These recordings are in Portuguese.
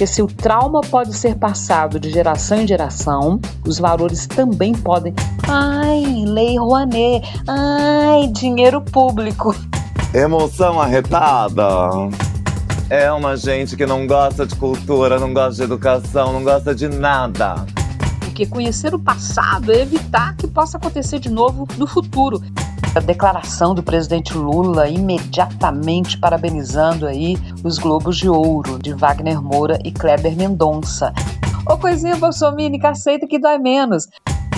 Porque se o trauma pode ser passado de geração em geração, os valores também podem. Ai, Lei Rouanet. Ai, dinheiro público. Emoção arretada. É uma gente que não gosta de cultura, não gosta de educação, não gosta de nada. Porque conhecer o passado é evitar que possa acontecer de novo no futuro. A declaração do presidente Lula imediatamente parabenizando aí os Globos de Ouro de Wagner Moura e Kleber Mendonça. Ô coisinha bolsominic, aceita que dói menos.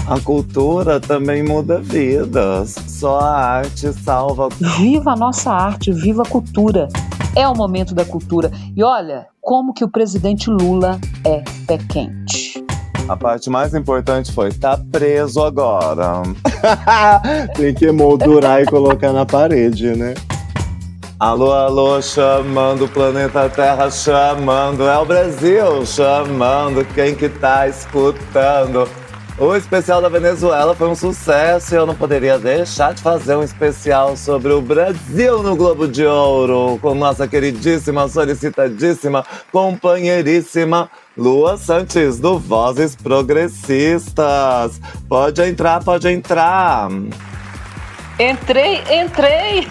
A cultura também muda vidas. Só a arte salva. Viva a nossa arte, viva a cultura. É o momento da cultura. E olha como que o presidente Lula é pé quente. A parte mais importante foi, tá preso agora. Tem que moldurar e colocar na parede, né? Alô, alô, chamando o planeta Terra, chamando. É o Brasil chamando, quem que tá escutando? O especial da Venezuela foi um sucesso e eu não poderia deixar de fazer um especial sobre o Brasil no Globo de Ouro, com nossa queridíssima, solicitadíssima, companheiríssima Lua Santos, do Vozes Progressistas. Pode entrar, pode entrar. Entrei.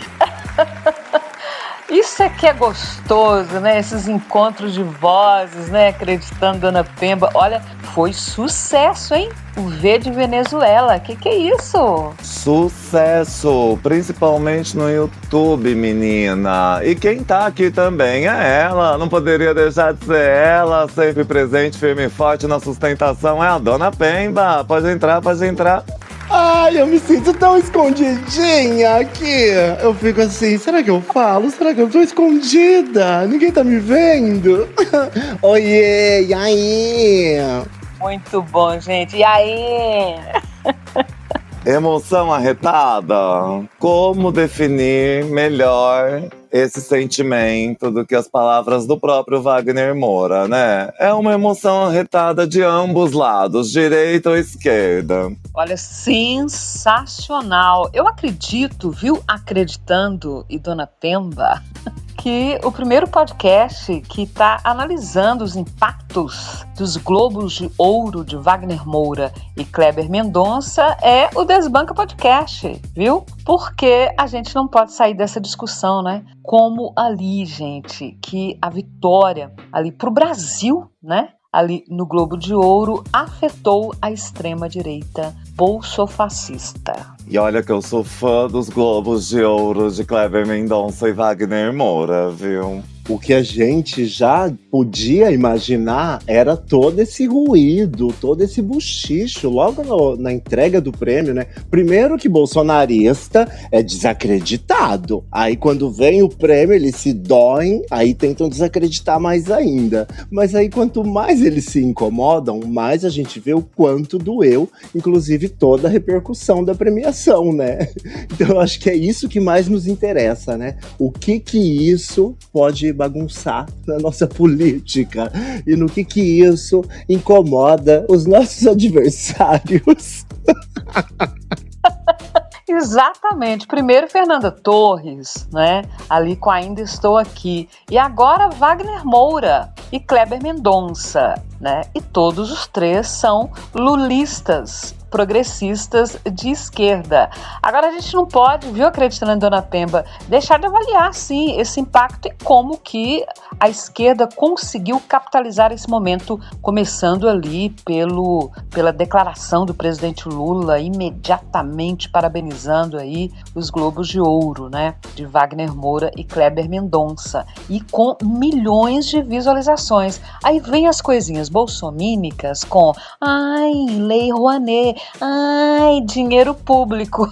Isso é que é gostoso, né? Esses encontros de vozes, né? Acreditando Dona Pemba. Olha, foi sucesso, hein? O V de Venezuela. Que é isso? Sucesso, principalmente no YouTube, menina. E quem tá aqui também é ela. Não poderia deixar de ser ela. Sempre presente, firme e forte na sustentação. É a Dona Pemba. Pode entrar, pode entrar. Ai, eu me sinto tão escondidinha aqui. Eu fico assim, será que eu falo? Será que eu tô escondida? Ninguém tá me vendo? Oiê, e aí? Muito bom, gente. E aí? Emoção arretada. Como definir melhor esse sentimento do que as palavras do próprio Wagner Moura, né? É uma emoção arretada de ambos lados, direita ou esquerda. Olha, sensacional. Eu acredito, viu, acreditando, e Dona Pemba, que o primeiro podcast que está analisando os impactos dos Globos de Ouro de Wagner Moura e Kleber Mendonça é o Desbanca Podcast, viu? Porque a gente não pode sair dessa discussão, né? Como ali, gente, que a vitória ali pro Brasil, né? Ali no Globo de Ouro, afetou a extrema-direita bolsofascista. E olha que eu sou fã dos Globos de Ouro de Kleber Mendonça e Wagner Moura, viu? O que a gente já podia imaginar era todo esse ruído, todo esse buchicho, logo na entrega do prêmio, né? Primeiro que bolsonarista é desacreditado. Aí quando vem o prêmio, eles se doem, aí tentam desacreditar mais ainda. Mas aí quanto mais eles se incomodam, mais a gente vê o quanto doeu, inclusive toda a repercussão da premiação, né? Então eu acho que é isso que mais nos interessa, né? O que isso pode bagunçar na nossa política e no que isso incomoda os nossos adversários. Exatamente. Primeiro Fernanda Torres, né? Ali com Ainda Estou Aqui. E agora Wagner Moura e Kleber Mendonça, né? E todos os três são lulistas, progressistas de esquerda. Agora a gente não pode, viu, acreditando em Dona Pemba, deixar de avaliar, sim, esse impacto e como que a esquerda conseguiu capitalizar esse momento, começando ali pela declaração do presidente Lula, imediatamente parabenizando aí os Globos de Ouro, né, de Wagner Moura e Kleber Mendonça, e com milhões de visualizações. Aí vem as coisinhas bolsomínicas com ai, Lei Rouanet, ai, dinheiro público.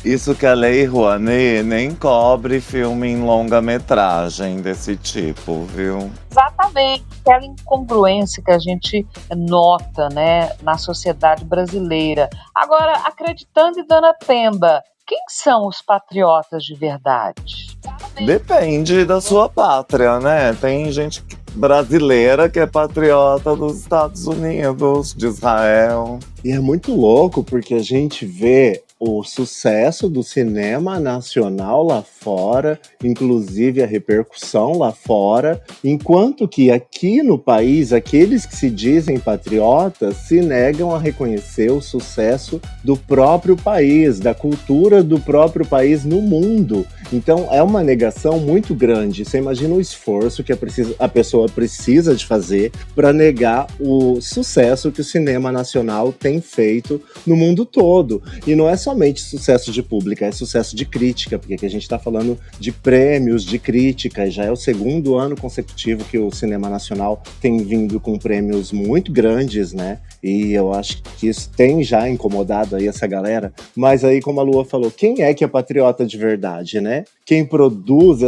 Isso que a Lei Rouanet nem cobre filme em longa-metragem desse tipo, viu? Exatamente, aquela incongruência que a gente nota, né, na sociedade brasileira. Agora, acreditando em Dona Pemba, quem são os patriotas de verdade? Depende da sua pátria, né? Tem gente brasileira que é patriota dos Estados Unidos, de Israel. E é muito louco porque a gente vê o sucesso do cinema nacional lá fora, inclusive a repercussão lá fora, enquanto que aqui no país, aqueles que se dizem patriotas se negam a reconhecer o sucesso do próprio país, da cultura do próprio país no mundo. Então é uma negação muito grande. Você imagina o esforço que a pessoa precisa de fazer para negar o sucesso que o cinema nacional tem feito no mundo todo. E não é somente sucesso de público, é sucesso de crítica, porque aqui a gente está falando de prêmios de crítica, e já é o segundo ano consecutivo que o cinema nacional tem vindo com prêmios muito grandes, né? E eu acho que isso tem já incomodado aí essa galera. Mas aí, como a Lua falou, quem é que é patriota de verdade, né? Quem produz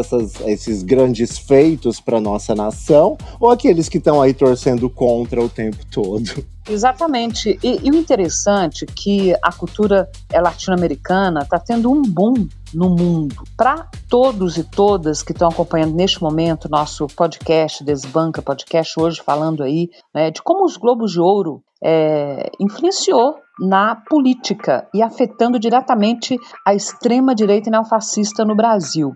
esses grandes feitos para nossa nação, ou aqueles que estão aí torcendo contra o tempo todo? Exatamente. E o interessante é que a cultura latino-americana está tendo um boom no mundo. Para todos e todas que estão acompanhando neste momento nosso podcast, Desbanca Podcast, hoje falando aí, né, de como os Globos de Ouro influenciou na política e afetando diretamente a extrema-direita e neofascista no Brasil.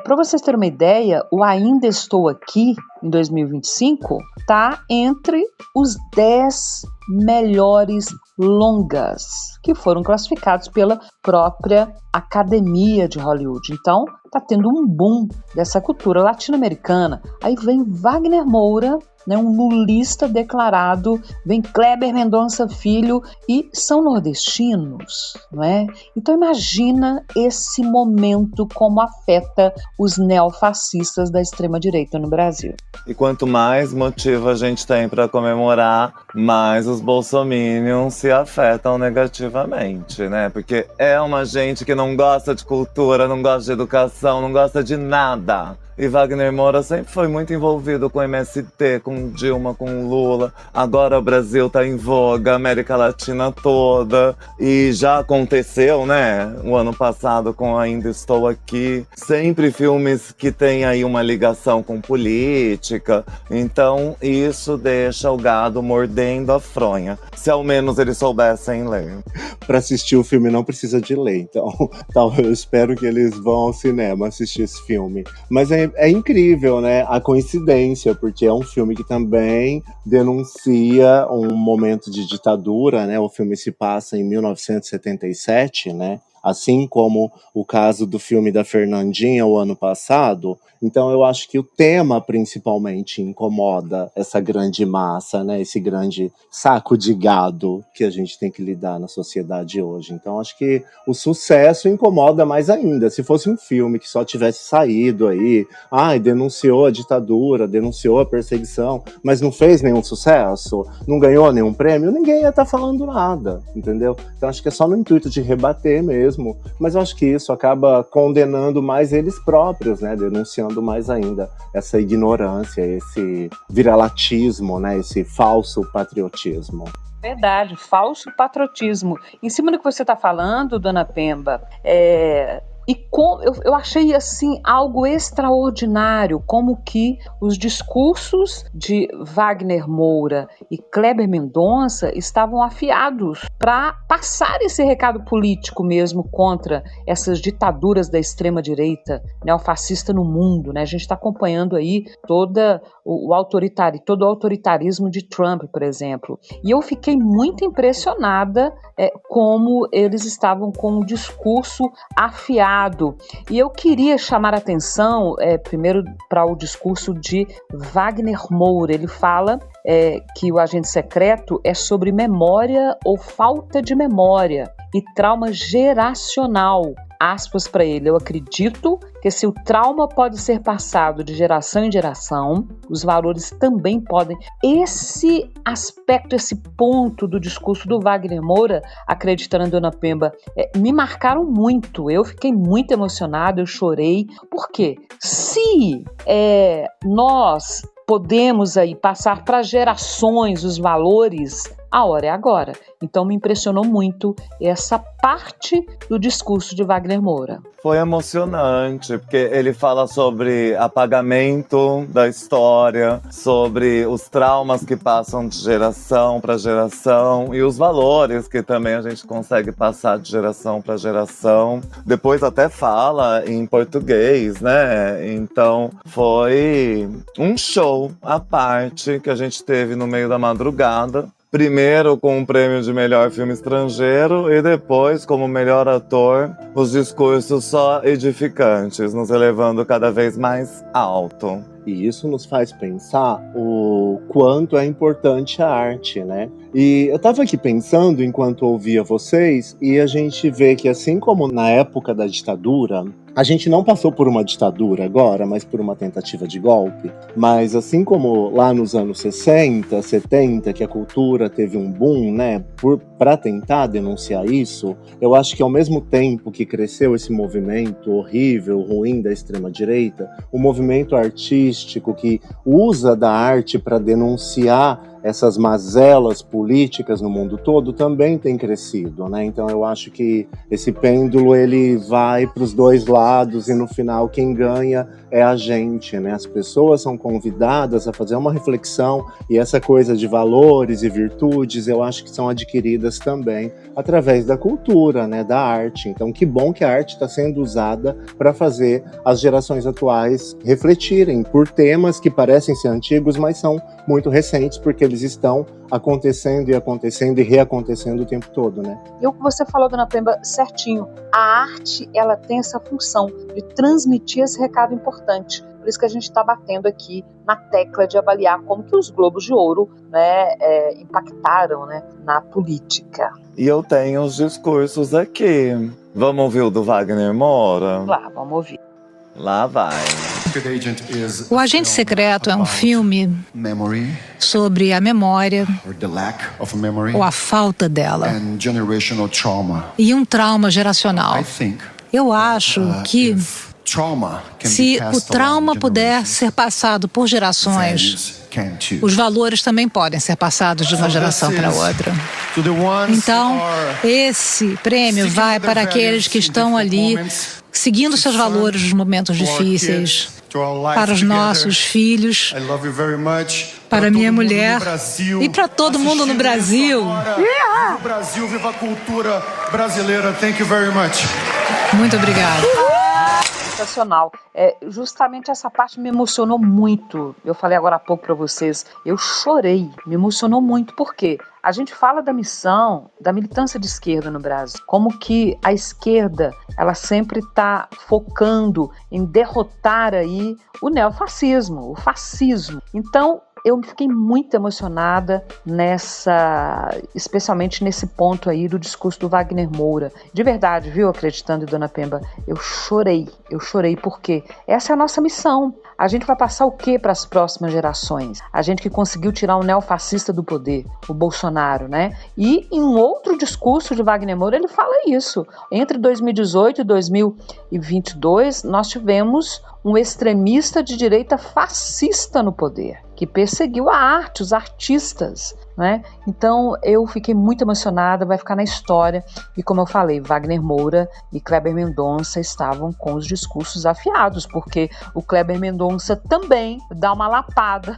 Para vocês terem uma ideia, o Ainda Estou Aqui, em 2025, está entre os 10 melhores longas que foram classificados pela própria Academia de Hollywood. Então, está tendo um boom dessa cultura latino-americana. Aí vem Wagner Moura, né, um lulista declarado, vem Kleber Mendonça Filho e são nordestinos, não é? Então imagina esse momento como afeta os neofascistas da extrema-direita no Brasil. E quanto mais motivo a gente tem para comemorar, mais os bolsominions se afetam negativamente, né? Porque é uma gente que não gosta de cultura, não gosta de educação, não gosta de nada. E Wagner Moura sempre foi muito envolvido com MST, com Dilma, com Lula. Agora o Brasil tá em voga, a América Latina toda. E já aconteceu, né? O ano passado com Ainda Estou Aqui. Sempre filmes que têm aí uma ligação com política. Então isso deixa o gado mordendo a fronha. Se ao menos eles soubessem ler. Para assistir o filme não precisa de ler, então eu espero que eles vão ao cinema assistir esse filme. Mas é incrível, né, a coincidência, porque é um filme que também denuncia um momento de ditadura, né? O filme se passa em 1977, né? Assim como o caso do filme da Fernandinha o ano passado. Então eu acho que o tema principalmente incomoda essa grande massa, né? Esse grande saco de gado que a gente tem que lidar na sociedade hoje. Então acho que o sucesso incomoda mais ainda. Se fosse um filme que só tivesse saído aí, denunciou a ditadura, denunciou a perseguição, mas não fez nenhum sucesso, não ganhou nenhum prêmio, ninguém ia estar falando nada, entendeu? Então acho que é só no intuito de rebater mesmo, mas eu acho que isso acaba condenando mais eles próprios, né? Denunciando mais ainda essa ignorância, esse viralatismo, né? Esse falso patriotismo. Verdade, falso patriotismo. Em cima do que você está falando, dona Pemba, eu achei assim algo extraordinário, como que os discursos de Wagner Moura e Kleber Mendonça estavam afiados para passar esse recado político mesmo contra essas ditaduras da extrema-direita neofascista no mundo, né? A gente está acompanhando aí todo o autoritarismo de Trump, por exemplo. E eu fiquei muito impressionada como eles estavam com o discurso afiado. E eu queria chamar a atenção primeiro para o discurso de Wagner Moura. Ele fala que o agente secreto é sobre memória ou falta de memória e trauma geracional. Aspas para ele: eu acredito que se o trauma pode ser passado de geração em geração, os valores também podem. Esse aspecto, esse ponto do discurso do Wagner Moura, acreditando na Dona Pemba, me marcaram muito. Eu fiquei muito emocionada, eu chorei. Por quê? Se nós podemos aí passar para gerações os valores a hora é agora. Então me impressionou muito essa parte do discurso de Wagner Moura. Foi emocionante, porque ele fala sobre apagamento da história, sobre os traumas que passam de geração para geração e os valores que também a gente consegue passar de geração para geração. Depois até fala em português, né? Então foi um show à parte que a gente teve no meio da madrugada. Primeiro com o prêmio de melhor filme estrangeiro e depois como melhor ator, os discursos só edificantes, nos elevando cada vez mais alto. E isso nos faz pensar o quanto é importante a arte, né? E eu tava aqui pensando enquanto ouvia vocês, e a gente vê que assim como na época da ditadura, a gente não passou por uma ditadura agora, mas por uma tentativa de golpe. Mas assim como lá nos anos 60, 70, que a cultura teve um boom, né, para tentar denunciar isso, eu acho que ao mesmo tempo que cresceu esse movimento horrível, ruim da extrema-direita, o movimento artístico que usa da arte para denunciar essas mazelas políticas no mundo todo também tem crescido, né? Então eu acho que esse pêndulo ele vai para os dois lados e no final quem ganha é a gente, né? As pessoas são convidadas a fazer uma reflexão e essa coisa de valores e virtudes eu acho que são adquiridas também através da cultura, né? Da arte. Então que bom que a arte está sendo usada para fazer as gerações atuais refletirem por temas que parecem ser antigos, mas são muito recentes porque eles estão acontecendo e reacontecendo o tempo todo, né? E o que você falou, dona Pemba, certinho. A arte, ela tem essa função de transmitir esse recado importante. Por isso que a gente está batendo aqui na tecla de avaliar como que os Globos de Ouro, né, impactaram, né, na política. E eu tenho os discursos aqui. Vamos ouvir o do Wagner Moura? Lá, vamos ouvir. Lá vai. O Agente Secreto é um filme sobre a memória ou a falta dela e um trauma geracional. Eu acho que se o trauma puder ser passado por gerações, os valores também podem ser passados de uma geração para outra. Então, esse prêmio vai para aqueles que estão ali seguindo seus valores nos momentos difíceis, para os nossos filhos, para minha mulher e para todo mundo no Brasil. Viva o Brasil, viva a cultura brasileira. Thank you very much. Muito obrigada. Sensacional. Justamente essa parte me emocionou muito. Eu falei agora há pouco para vocês, eu chorei, me emocionou muito, porque a gente fala da missão da militância de esquerda no Brasil, como que a esquerda ela sempre está focando em derrotar aí o neofascismo, o fascismo. Então eu fiquei muito emocionada especialmente nesse ponto aí do discurso do Wagner Moura. De verdade, viu, acreditando, dona Pemba, eu chorei porque essa é a nossa missão. A gente vai passar o quê para as próximas gerações? A gente que conseguiu tirar um neofascista do poder, o Bolsonaro, né? E em um outro discurso de Wagner Moura, ele fala isso. Entre 2018 e 2022, nós tivemos um extremista de direita fascista no poder, que perseguiu a arte, os artistas, né? Então eu fiquei muito emocionada, vai ficar na história. E como eu falei, Wagner Moura e Kleber Mendonça estavam com os discursos afiados, porque o Kleber Mendonça também dá uma lapada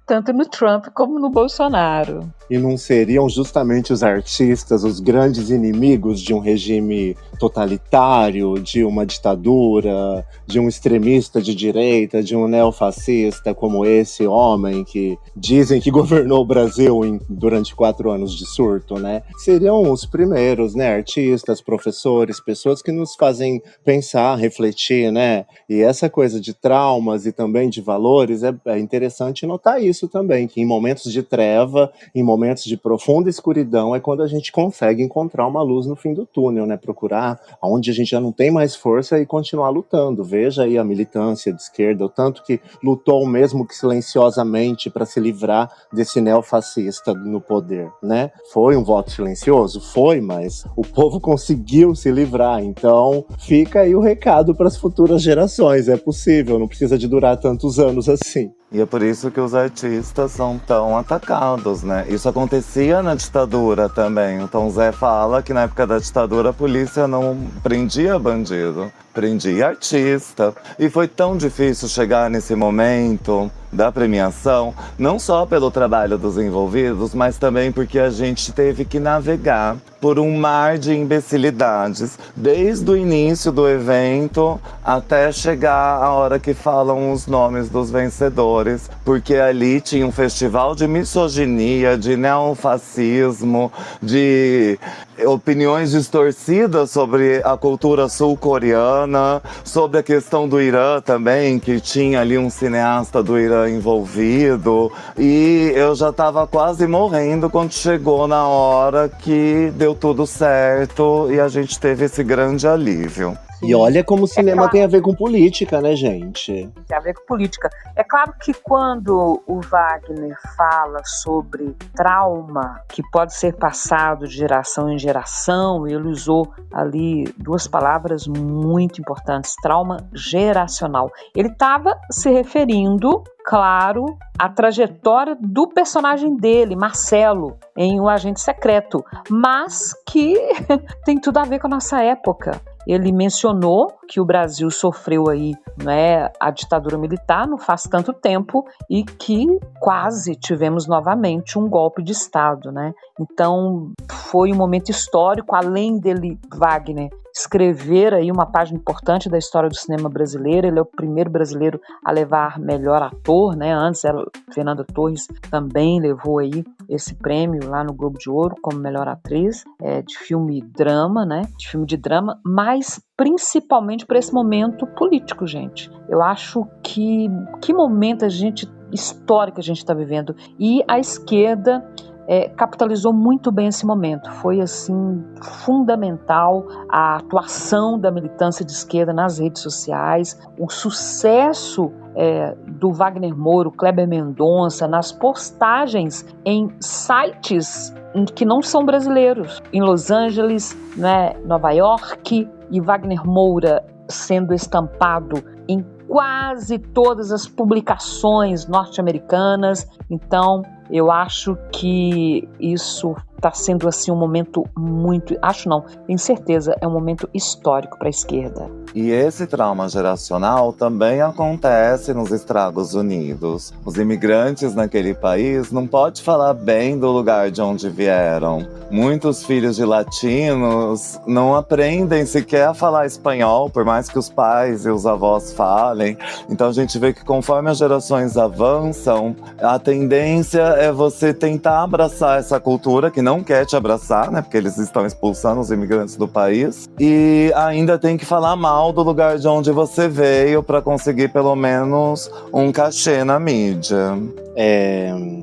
tanto no Trump como no Bolsonaro. E não seriam justamente os artistas os grandes inimigos de um regime totalitário, de uma ditadura, de um extremista de direita, de um neofascista como esse homem que dizem que governou o Brasil durante 4 anos de surto, né? Seriam os primeiros, né? Artistas, professores, pessoas que nos fazem pensar, refletir, né? E essa coisa de traumas e também de valores, é interessante notar isso também, que em momentos de treva, em momentos de profunda escuridão, é quando a gente consegue encontrar uma luz no fim do túnel, né? Procurar onde a gente já não tem mais força e continuar lutando. Veja aí a militância de esquerda, o tanto que lutou mesmo que silenciosamente para se livrar desse neofascista no poder, né? Foi um voto silencioso? Foi, mas o povo conseguiu se livrar. Então fica aí o recado para as futuras gerações. É possível, não precisa de durar tantos anos assim. E é por isso que os artistas são tão atacados, né? Isso acontecia na ditadura também. O Tom Zé fala que na época da ditadura a polícia não prendia bandido, prendia artista. E foi tão difícil chegar nesse momento da premiação, não só pelo trabalho dos envolvidos, mas também porque a gente teve que navegar por um mar de imbecilidades, desde o início do evento até chegar a hora que falam os nomes dos vencedores, porque ali tinha um festival de misoginia, de neofascismo, de opiniões distorcidas sobre a cultura sul-coreana, sobre a questão do Irã também, que tinha ali um cineasta do Irã envolvido, e eu já estava quase morrendo quando chegou na hora que deu tudo certo e a gente teve esse grande alívio. E olha como o cinema tem a ver com política, né, gente? Tem a ver com política. É claro que quando o Wagner fala sobre trauma que pode ser passado de geração em geração, ele usou ali duas palavras muito importantes, trauma geracional. Ele estava se referindo, claro, à trajetória do personagem dele, Marcelo, em O Agente Secreto, mas que tem tudo a ver com a nossa época. Ele mencionou que o Brasil sofreu aí, né, a ditadura militar não faz tanto tempo e que quase tivemos novamente um golpe de Estado, né? Então foi um momento histórico, além dele, Wagner, escrever aí uma página importante da história do cinema brasileiro. Ele é o primeiro brasileiro a levar melhor ator, né? Antes, Fernanda Torres também levou aí esse prêmio lá no Globo de Ouro como melhor atriz de filme drama, né? De filme de drama, mas principalmente para esse momento político, gente. Eu acho que momento histórico a gente está vivendo. E a esquerda capitalizou muito bem esse momento. Foi assim fundamental a atuação da militância de esquerda nas redes sociais, o sucesso do Wagner Moura, Kleber Mendonça, nas postagens em sites que não são brasileiros, em Los Angeles, né, Nova York, e Wagner Moura sendo estampado em quase todas as publicações norte-americanas. Então, eu acho que isso está sendo assim um momento muito... Acho não, tenho certeza, é um momento histórico para a esquerda. E esse trauma geracional também acontece nos Estados Unidos. Os imigrantes naquele país não podem falar bem do lugar de onde vieram. Muitos filhos de latinos não aprendem sequer a falar espanhol, por mais que os pais e os avós falem. Então a gente vê que conforme as gerações avançam, a tendência é você tentar abraçar essa cultura que não quer te abraçar, né? Porque eles estão expulsando os imigrantes do país. E ainda tem que falar mal do lugar de onde você veio para conseguir pelo menos um cachê na mídia.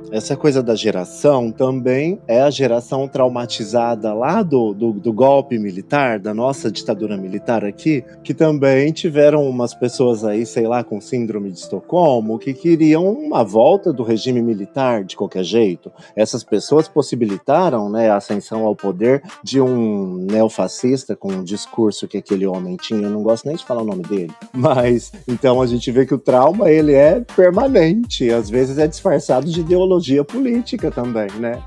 Essa coisa da geração também é a geração traumatizada lá do golpe militar, da nossa ditadura militar aqui, que também tiveram umas pessoas aí, sei lá, com síndrome de Estocolmo, que queriam uma volta do regime militar de qualquer jeito. Essas pessoas possibilitaram, né, a ascensão ao poder de um neofascista com um discurso que aquele homem tinha. Eu não gosto nem de falar o nome dele. Mas, então a gente vê que o trauma, ele é permanente. Às vezes é disfarçado de ideologia política também, né?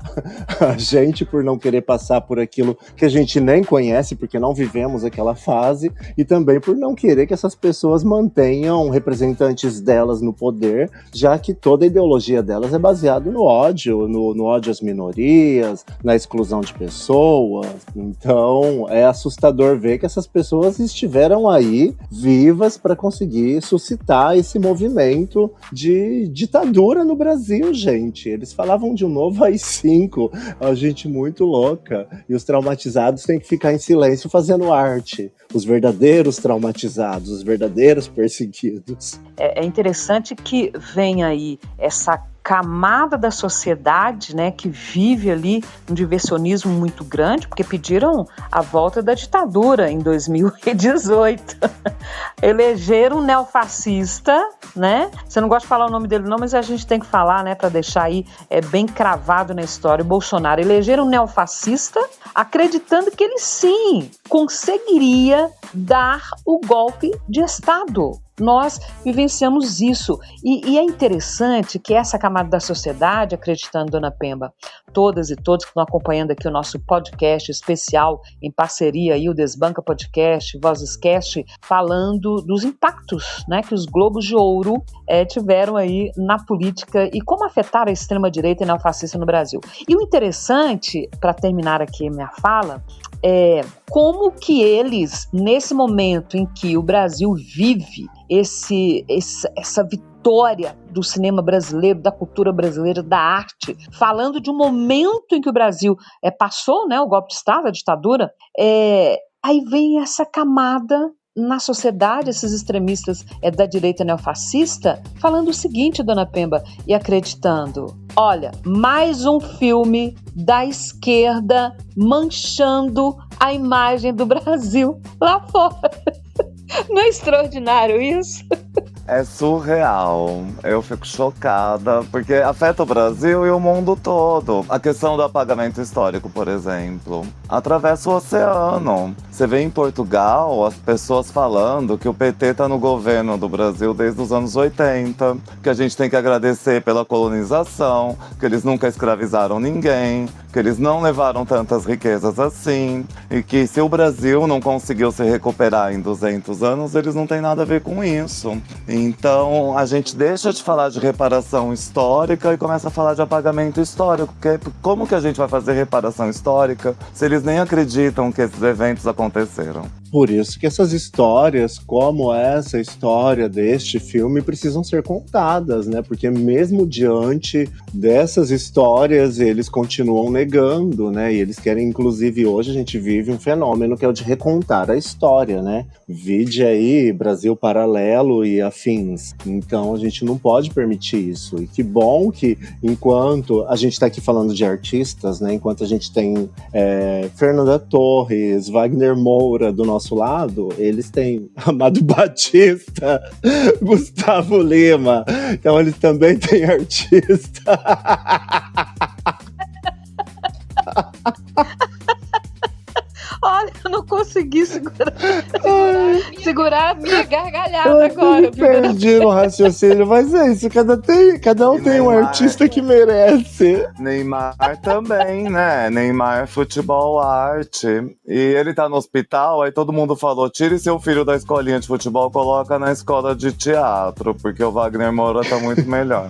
A gente, por não querer passar por aquilo que a gente nem conhece, porque não vivemos aquela fase, e também por não querer que essas pessoas mantenham representantes delas no poder, já que toda a ideologia delas é baseada no ódio, no ódio às minorias, na exclusão de pessoas. Então, é assustador ver que essas pessoas estiveram aí vivas para conseguir suscitar esse movimento de ditadura no Brasil, gente. Eles falavam de um novo AI-5, a gente muito louca. E os traumatizados têm que ficar em silêncio fazendo arte. Os verdadeiros traumatizados, os verdadeiros perseguidos. É interessante que vem aí essa camada da sociedade, né, que vive ali um diversionismo muito grande, porque pediram a volta da ditadura em 2018. Elegeram um neofascista, né? Você não gosta de falar o nome dele não, mas a gente tem que falar, né, para deixar aí bem cravado na história. O Bolsonaro elegeram um neofascista, acreditando que ele sim conseguiria dar o golpe de Estado. nós vivenciamos isso. E é interessante que essa camada da sociedade, acreditando, Dona Pemba, todas e todos que estão acompanhando aqui o nosso podcast especial, em parceria aí, o Desbanca Podcast, Vozescast, falando dos impactos, né, que os Globos de Ouro tiveram aí na política e como afetaram a extrema-direita e neofascista no Brasil. E o interessante, para terminar aqui minha fala, como que eles, nesse momento em que o Brasil vive essa vitória do cinema brasileiro, da cultura brasileira, da arte, falando de um momento em que o Brasil passou, né, o golpe de Estado, a ditadura, aí vem essa camada na sociedade, esses extremistas da direita neofascista, falando o seguinte, Dona Pemba, e acreditando: olha, mais um filme da esquerda manchando a imagem do Brasil lá fora. Não é extraordinário isso? É surreal. Eu fico chocada, porque afeta o Brasil e o mundo todo. A questão do apagamento histórico, por exemplo, atravessa o oceano. Você vê em Portugal as pessoas falando que o PT tá no governo do Brasil desde os anos 80, que a gente tem que agradecer pela colonização, que eles nunca escravizaram ninguém, que eles não levaram tantas riquezas assim, e que se o Brasil não conseguiu se recuperar em 200 anos, eles não têm nada a ver com isso. Então, a gente deixa de falar de reparação histórica e começa a falar de apagamento histórico. Porque como que a gente vai fazer reparação histórica se eles nem acreditam que esses eventos aconteceram? Por isso que essas histórias, como essa história deste filme, precisam ser contadas, né? Porque mesmo diante dessas histórias, eles continuam negando, né? E eles querem, inclusive, hoje a gente vive um fenômeno que é o de recontar a história, né? Vide aí Brasil Paralelo e afins. Então a gente não pode permitir isso. E que bom que, enquanto a gente está aqui falando de artistas, né? Enquanto a gente tem Fernanda Torres, Wagner Moura do nosso lado, eles têm Amado Batista, Gustavo Lima. Então eles também têm artista. Olha, eu não consegui segurar a minha gargalhada agora. Perdi no raciocínio, mas é isso, cada um tem um artista que merece. Neymar também, né? Neymar futebol arte. E ele tá no hospital, aí todo mundo falou: tire seu filho da escolinha de futebol, coloca na escola de teatro, porque o Wagner Moura tá muito melhor.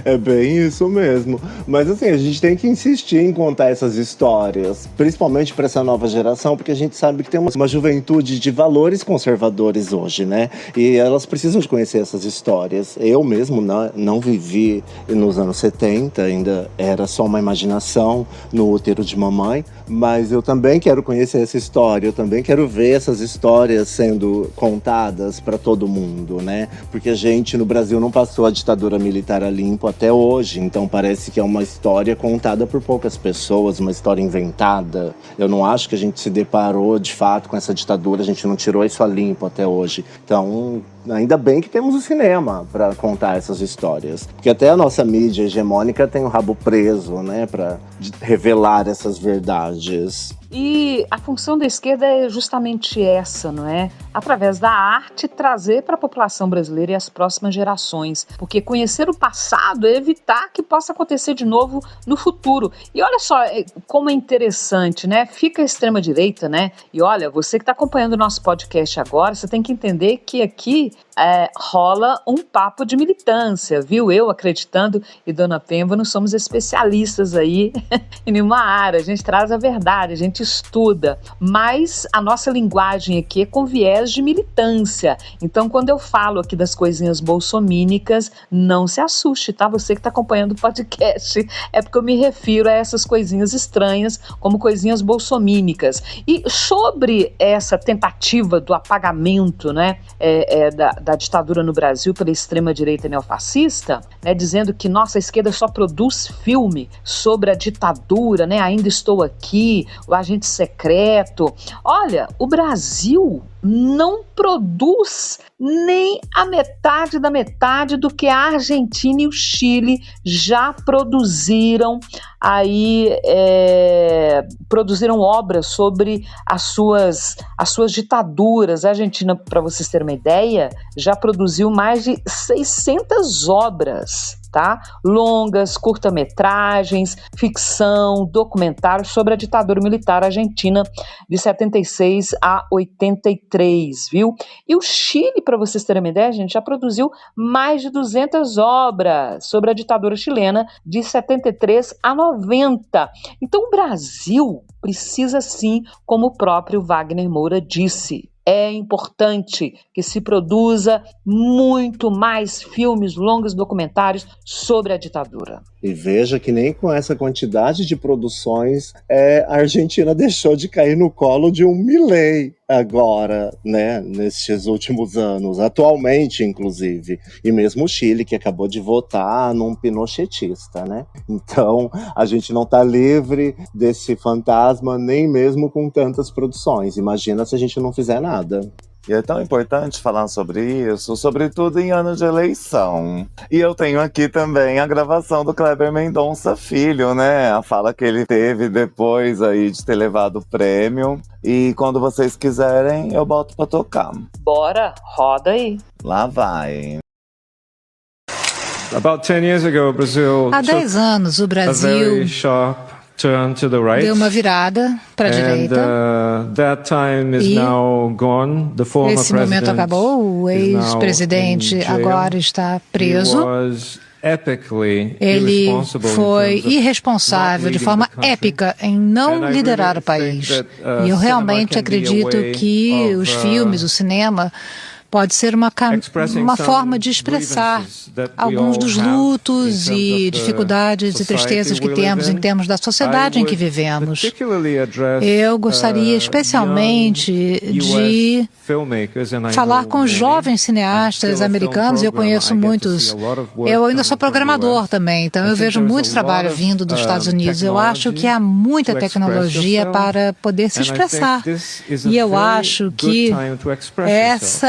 É bem isso mesmo. Mas assim, a gente tem que insistir em contar essas histórias, principalmente para essa nova geração, porque a gente sabe que tem uma juventude de valores conservadores hoje, né? E elas precisam de conhecer essas histórias. Eu mesmo não vivi nos anos 70, ainda era só uma imaginação no útero de mamãe, mas eu também quero conhecer essa história, eu também quero ver essas histórias sendo contadas para todo mundo, né? Porque a gente no Brasil não passou a ditadura militar a limpo até hoje, então parece que é uma história contada por poucas pessoas, uma história inventada. Eu não acho que a gente se deparou de fato com essa ditadura, a gente não tirou isso a limpo até hoje. Então, ainda bem que temos o cinema para contar essas histórias. Porque até a nossa mídia hegemônica tem o rabo preso, né, para revelar essas verdades. E a função da esquerda é justamente essa, não é? Através da arte, trazer para a população brasileira e as próximas gerações. Porque conhecer o passado é evitar que possa acontecer de novo no futuro. E olha só como é interessante, né? Fica a extrema-direita, né? E olha, você que está acompanhando o nosso podcast agora, você tem que entender que aqui rola um papo de militância, viu? Eu acreditando e Dona Pemba não somos especialistas aí em nenhuma área, a gente traz a verdade, a gente estuda, mas a nossa linguagem aqui é com viés de militância. Então, quando eu falo aqui das coisinhas bolsomínicas, não se assuste, tá? Você que está acompanhando o podcast, é porque eu me refiro a essas coisinhas estranhas, como coisinhas bolsomínicas. E sobre essa tentativa do apagamento, né, da ditadura no Brasil pela extrema-direita neofascista, né, dizendo que nossa esquerda só produz filme sobre a ditadura, né, Ainda Estou Aqui, O Agente Secreto. Olha, o Brasil não produz nem a metade da metade do que a Argentina e o Chile já produziram produziram obras sobre as suas ditaduras. A Argentina, para vocês terem uma ideia, já produziu mais de 600 obras, tá? Longas, curta-metragens, ficção, documentários sobre a ditadura militar argentina de 76 a 83, viu? E o Chile, para vocês terem uma ideia, gente, já produziu mais de 200 obras sobre a ditadura chilena de 73 a 90. Então o Brasil precisa sim, como o próprio Wagner Moura disse, é importante que se produza muito mais filmes, longos documentários sobre a ditadura. E veja que nem com essa quantidade de produções a Argentina deixou de cair no colo de um Milei agora, né, nestes últimos anos, atualmente inclusive. E mesmo o Chile, que acabou de votar num pinochetista, né? Então a gente não tá livre desse fantasma nem mesmo com tantas produções. Imagina se a gente não fizer nada. E é tão importante falar sobre isso, sobretudo em ano de eleição. E eu tenho aqui também a gravação do Kleber Mendonça Filho, né? A fala que ele teve depois aí de ter levado o prêmio. E quando vocês quiserem, eu boto pra tocar. Bora, roda aí. Lá vai. Há 10 anos, o Brasil deu uma virada para a direita. E esse momento acabou. O ex-presidente agora está preso. Ele foi irresponsável de forma épica em não liderar o país. E eu realmente acredito que os filmes, o cinema, pode ser uma forma de expressar alguns dos lutos e dificuldades e tristezas que temos em termos da sociedade em que vivemos. Eu gostaria especialmente de falar com jovens cineastas americanos. Eu conheço muitos. Eu ainda sou programador também, então eu vejo muito trabalho vindo dos Estados Unidos. Eu acho que há muita tecnologia para poder se expressar. E eu acho que